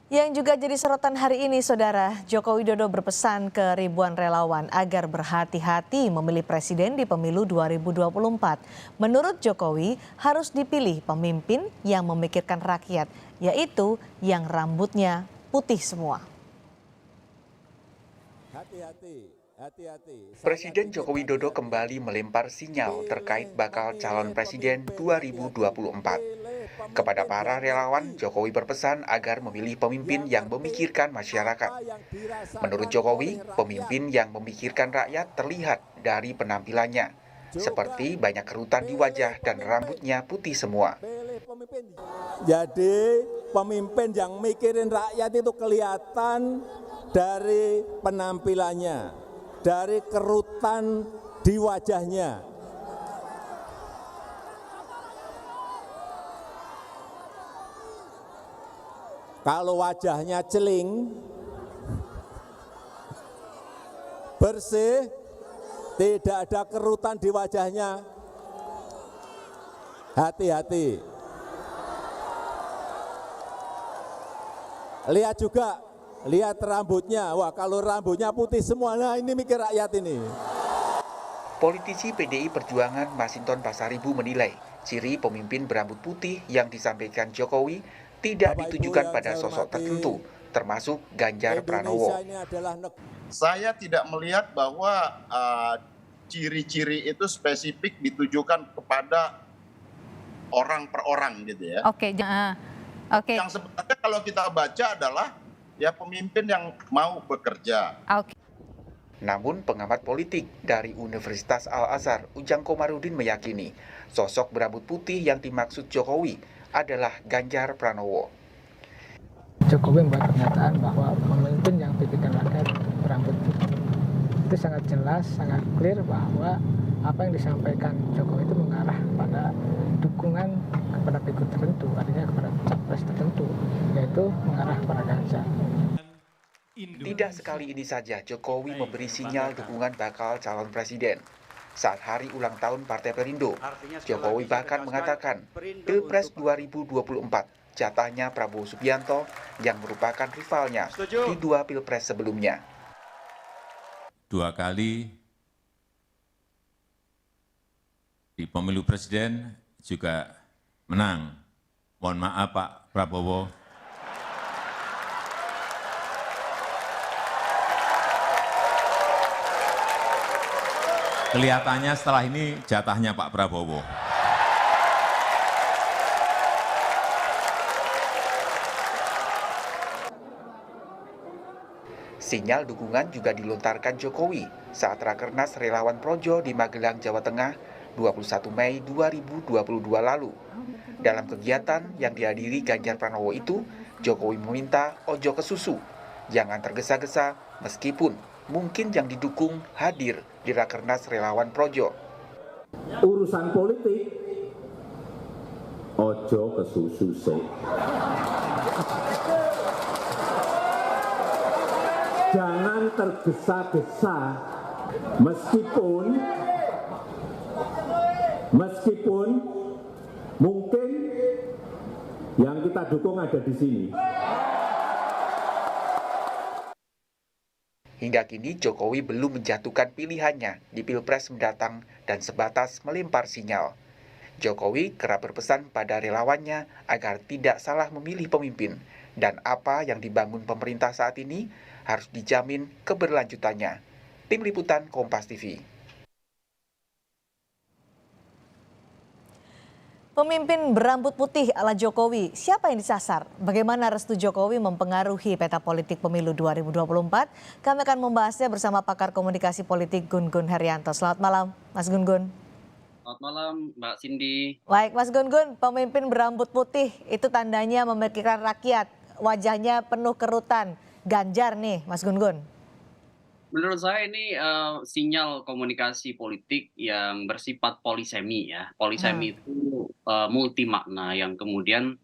Yang juga jadi sorotan hari ini, Saudara, Joko Widodo berpesan ke ribuan relawan agar berhati-hati memilih presiden di pemilu 2024. Menurut Jokowi, harus dipilih pemimpin yang memikirkan rakyat, yaitu yang rambutnya putih semua. Hati-hati, hati-hati. Presiden Joko Widodo kembali melempar sinyal terkait bakal calon presiden 2024. Kepada para relawan, Jokowi berpesan agar memilih pemimpin yang memikirkan masyarakat. Menurut Jokowi, pemimpin yang memikirkan rakyat terlihat dari penampilannya, seperti banyak kerutan di wajah dan rambutnya putih semua. Jadi pemimpin yang mikirin rakyat itu kelihatan dari penampilannya, dari kerutan di wajahnya. Kalau wajahnya celing, bersih, tidak ada kerutan di wajahnya, hati-hati. Lihat juga, lihat rambutnya. Wah, kalau rambutnya putih semua, nah ini mikir rakyat ini. Politisi PDI Perjuangan Masinton Pasaribu menilai ciri pemimpin berambut putih yang disampaikan Jokowi tidak ditujukan pada sosok tertentu, termasuk Ganjar Pranowo. Saya tidak melihat bahwa ciri-ciri itu spesifik ditujukan kepada orang per orang gitu ya. Oke. Yang sebenarnya kalau kita baca adalah ya pemimpin yang mau bekerja. Oke. Namun pengamat politik dari Universitas Al-Azhar, Ujang Komarudin meyakini sosok berambut putih yang dimaksud Jokowi adalah Ganjar Pranowo. Jokowi membuat pernyataan bahwa pemimpin yang pikirkan rakyat berambut putih. Itu sangat jelas, sangat clear bahwa apa yang disampaikan Jokowi itu mengarah pada dukungan kepada figur tertentu, artinya kepada capres tertentu, yaitu mengarah kepada Ganjar. Tidak sekali ini saja Jokowi memberi sinyal dukungan bakal calon presiden. Saat hari ulang tahun Partai Perindo, Jokowi bahkan mengatakan Pilpres 2024 jatahnya Prabowo Subianto yang merupakan rivalnya di 2 Pilpres sebelumnya. 2 kali di pemilu presiden juga menang. Mohon maaf Pak Prabowo. Kelihatannya setelah ini jatahnya Pak Prabowo. Sinyal dukungan juga dilontarkan Jokowi saat Rakernas Relawan Projo di Magelang, Jawa Tengah, 21 Mei 2022 lalu. Dalam kegiatan yang dihadiri Ganjar Pranowo itu, Jokowi meminta ojo ke susu, jangan tergesa-gesa meskipun mungkin yang didukung hadir di Rakernas Relawan Projo. Urusan politik, ojo ke susu sih. Jangan tergesa-gesa meskipun mungkin yang kita dukung ada di sini. Hingga kini Jokowi belum menjatuhkan pilihannya di Pilpres mendatang dan sebatas melempar sinyal. Jokowi kerap berpesan pada relawannya agar tidak salah memilih pemimpin dan apa yang dibangun pemerintah saat ini harus dijamin keberlanjutannya. Tim Liputan Kompas TV. Pemimpin berambut putih ala Jokowi, siapa yang disasar? Bagaimana restu Jokowi mempengaruhi peta politik pemilu 2024? Kami akan membahasnya bersama pakar komunikasi politik Gun Gun Herianto. Selamat malam, Mas Gun Gun. Selamat malam, Mbak Cindy. Baik, Mas Gun Gun, pemimpin berambut putih itu tandanya memikirkan rakyat, wajahnya penuh kerutan. Ganjar nih, Mas Gun Gun. Menurut saya ini sinyal komunikasi politik yang bersifat polisemi ya. Polisemi itu multi makna yang kemudian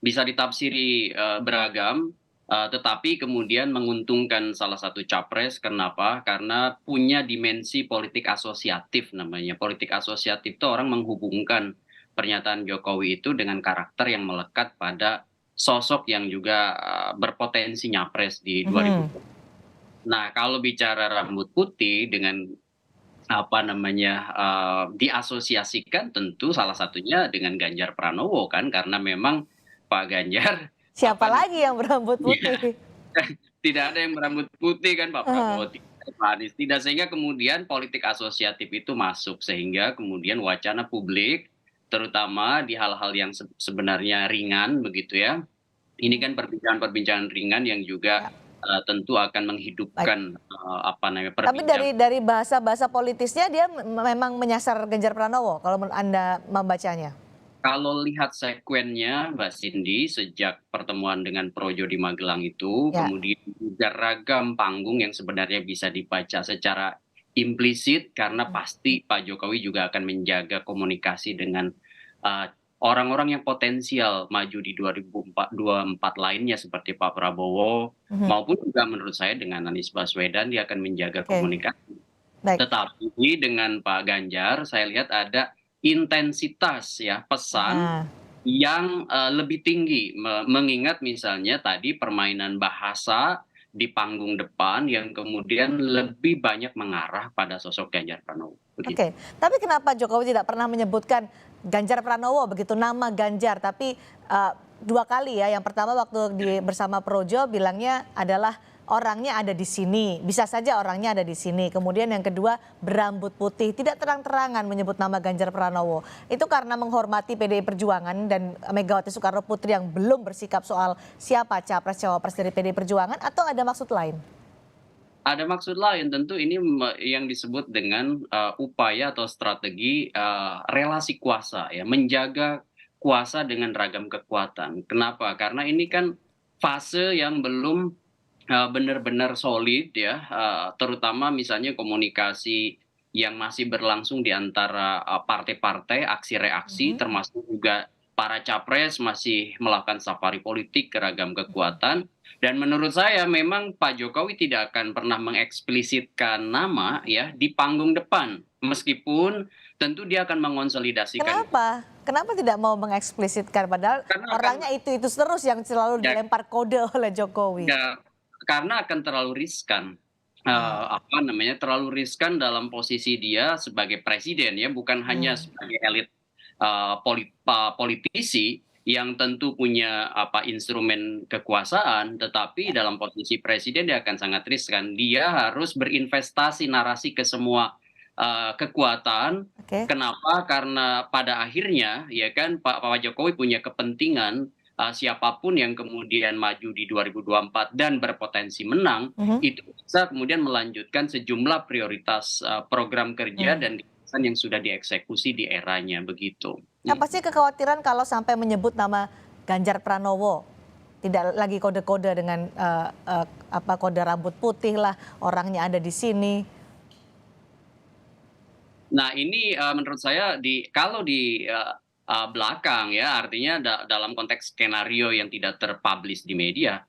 bisa ditafsiri beragam, tetapi kemudian menguntungkan salah satu capres. Kenapa? Karena punya dimensi politik asosiatif namanya. Politik asosiatif itu orang menghubungkan pernyataan Jokowi itu dengan karakter yang melekat pada sosok yang juga berpotensi nyapres di 2024. Nah, kalau bicara rambut putih dengan diasosiasikan tentu salah satunya dengan Ganjar Pranowo kan, karena memang Pak Ganjar Siapa lagi yang berambut iya, putih? tidak ada yang berambut putih kan, Pak Heeh. Prabowo tidak, Pak Anies tidak, sehingga kemudian politik asosiatif itu masuk, sehingga kemudian wacana publik terutama di hal-hal yang sebenarnya ringan begitu ya, ini kan perbincangan-perbincangan ringan yang juga Ya, tentu akan baik. menghidupkan Tapi perbincangan. dari bahasa-bahasa politisnya dia memang menyasar Ganjar Pranowo kalau Anda membacanya? Kalau lihat sekuennya Mbak Cindy, sejak pertemuan dengan Projo di Magelang itu, Ya, kemudian juga ragam panggung yang sebenarnya bisa dibaca secara implisit, karena pasti Pak Jokowi juga akan menjaga komunikasi dengan orang-orang yang potensial maju di 2024 lainnya seperti Pak Prabowo, mhm, maupun juga menurut saya dengan Anies Baswedan dia akan menjaga oke, komunikasi. baik. Tetapi dengan Pak Ganjar saya lihat ada intensitas ya pesan Nah, yang lebih tinggi, mengingat misalnya tadi permainan bahasa di panggung depan yang kemudian lebih banyak mengarah pada sosok Ganjar Pranowo, begitu. oke. Tapi kenapa Jokowi tidak pernah menyebutkan Ganjar Pranowo begitu, nama Ganjar, tapi 2 kali ya. Yang pertama waktu bersama Projo bilangnya adalah orangnya ada di sini, bisa saja orangnya ada di sini. Kemudian yang kedua berambut putih, tidak terang-terangan menyebut nama Ganjar Pranowo. Itu karena menghormati PDI Perjuangan dan Megawati Soekarno Putri yang belum bersikap soal siapa capres-cawapres dari PDI Perjuangan, atau ada maksud lain? Ada maksud lain, tentu ini yang disebut dengan upaya atau strategi relasi kuasa ya, menjaga kuasa dengan ragam kekuatan. Kenapa? Karena ini kan fase yang belum benar-benar solid ya, terutama misalnya komunikasi yang masih berlangsung di antara partai-partai, aksi-reaksi, Mhm. termasuk juga para capres masih melakukan safari politik ke ragam kekuatan. Dan menurut saya memang Pak Jokowi tidak akan pernah mengeksplisitkan nama ya di panggung depan, meskipun tentu dia akan mengonsolidasikan, Kenapa? Kenapa tidak mau mengeksplisitkan padahal karena akan orangnya itu terus yang selalu ya, dilempar kode oleh Jokowi? ya, karena akan terlalu riskan. Ah, Terlalu riskan dalam posisi dia sebagai presiden ya, bukan hanya hmm, sebagai elit politisi yang tentu punya instrumen kekuasaan, tetapi dalam posisi presiden dia akan sangat riskan. Dia harus berinvestasi narasi ke semua kekuatan. oke. Kenapa? Karena pada akhirnya ya kan Pak Jokowi punya kepentingan siapapun yang kemudian maju di 2024 dan berpotensi menang, Mhm, itu bisa kemudian melanjutkan sejumlah prioritas program kerja hmm. dan gagasan yang sudah dieksekusi di eranya begitu. Apa sih kekhawatiran kalau sampai menyebut nama Ganjar Pranowo? Tidak lagi kode-kode dengan kode rambut putih lah, orangnya ada di sini. Nah ini menurut saya kalau di belakang ya, artinya dalam konteks skenario yang tidak terpublish di media,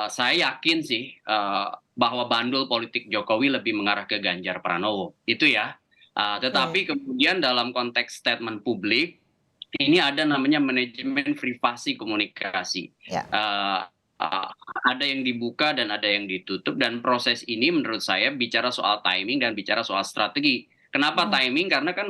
saya yakin sih bahwa bandul politik Jokowi lebih mengarah ke Ganjar Pranowo, itu ya. Tetapi Oke, kemudian dalam konteks statement publik, ini ada namanya manajemen privasi komunikasi. ya. Eh, ada yang dibuka dan ada yang ditutup, dan proses ini menurut saya bicara soal timing dan bicara soal strategi. Kenapa Mhm, timing? Karena kan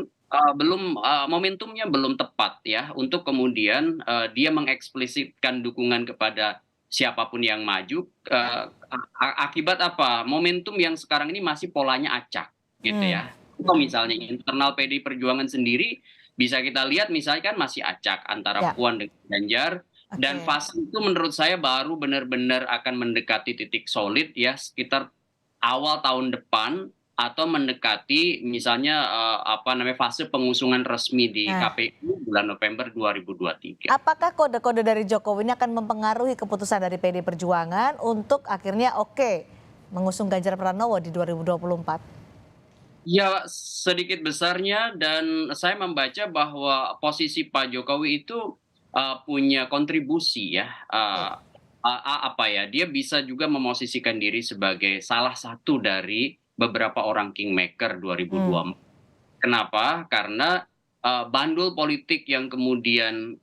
momentumnya belum tepat ya untuk kemudian dia mengeksplisitkan dukungan kepada siapapun yang maju. ya. Akibat apa? Momentum yang sekarang ini masih polanya acak gitu Hmm, ya. Kalau misalnya internal PDI Perjuangan sendiri bisa kita lihat misalnya kan masih acak antara ya. Puan dengan Ganjar, dan Oke. fase itu menurut saya baru benar-benar akan mendekati titik solid ya sekitar awal tahun depan, atau mendekati misalnya fase pengusungan resmi di Nah, KPU bulan November 2023. apakah kode-kode dari Jokowi ini akan mempengaruhi keputusan dari PD Perjuangan untuk akhirnya oke mengusung Ganjar Pranowo di 2024? Ya, sedikit besarnya, dan saya membaca bahwa posisi Pak Jokowi itu punya kontribusi ya, Oke. dia bisa juga memosisikan diri sebagai salah satu dari beberapa orang kingmaker Hmm, 2024. Kenapa? Karena bandul politik yang kemudian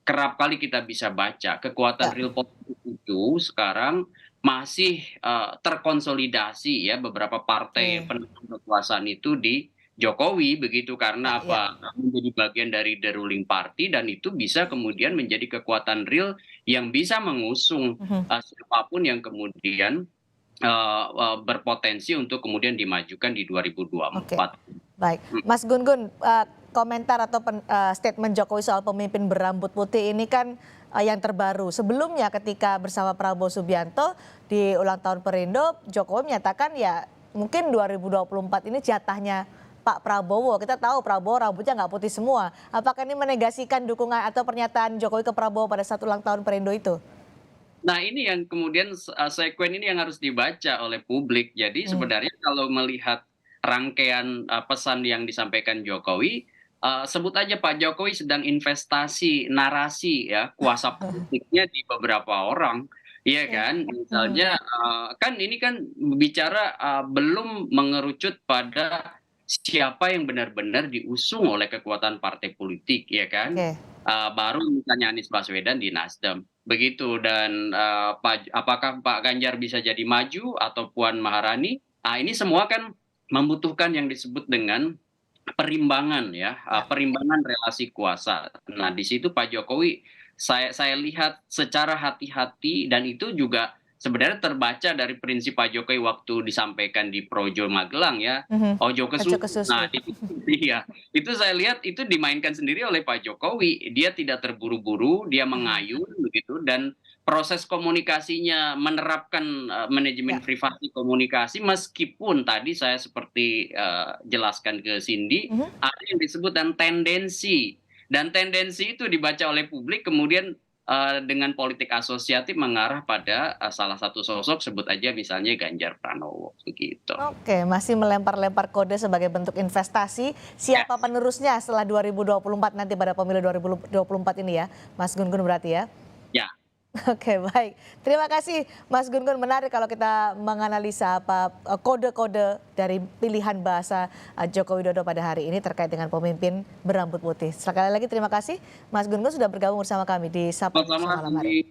kerap kali kita bisa baca kekuatan real politik itu sekarang masih terkonsolidasi ya beberapa partai pendukung kekuasaan itu di Jokowi begitu karena apa menjadi bagian dari the ruling party dan itu bisa kemudian menjadi kekuatan real yang bisa mengusung siapapun yang kemudian berpotensi untuk kemudian dimajukan di 2024. Baik, Mas Gun-Gun, komentar atau statement Jokowi soal pemimpin berambut putih ini kan yang terbaru. Sebelumnya ketika bersama Prabowo Subianto di ulang tahun Perindo, Jokowi menyatakan ya mungkin 2024 ini jatahnya Pak Prabowo. Kita tahu Prabowo rambutnya nggak putih semua. Apakah ini menegasikan dukungan atau pernyataan Jokowi ke Prabowo pada saat ulang tahun Perindo itu? Nah ini yang kemudian sekuen ini yang harus dibaca oleh publik. Jadi sebenarnya kalau melihat rangkaian pesan yang disampaikan Jokowi, sebut aja Pak Jokowi sedang investasi narasi ya kuasa politiknya di beberapa orang, iya kan? Misalnya kan ini kan bicara belum mengerucut pada siapa yang benar-benar diusung oleh kekuatan partai politik, ya kan? Baru misalnya Anies Baswedan di Nasdem, begitu dan apakah Pak Ganjar bisa jadi maju atau Puan Maharani? Ini semua kan membutuhkan yang disebut dengan perimbangan ya, perimbangan relasi kuasa. Nah di situ Pak Jokowi saya lihat secara hati-hati dan itu juga sebenarnya terbaca dari prinsip Pak Jokowi waktu disampaikan di Projo Magelang ya, ojo kesusu. Nah itu saya lihat itu dimainkan sendiri oleh Pak Jokowi. Dia tidak terburu-buru, dia mengayun begitu dan proses komunikasinya menerapkan manajemen privasi komunikasi meskipun tadi saya seperti jelaskan ke Cindy ada yang disebut dan tendensi itu dibaca oleh publik kemudian dengan politik asosiatif mengarah pada salah satu sosok sebut aja misalnya Ganjar Pranowo begitu. Oke, masih melempar-lempar kode sebagai bentuk investasi siapa penerusnya setelah 2024 nanti pada pemilu 2024 ini ya, Mas Gun-Gun berarti ya? Ya. Oke, baik. Terima kasih Mas Gun-Gun, menarik kalau kita menganalisa apa kode-kode dari pilihan bahasa Joko Widodo pada hari ini terkait dengan pemimpin berambut putih. Sekali lagi terima kasih Mas Gun-Gun sudah bergabung bersama kami di Sapa malam hari.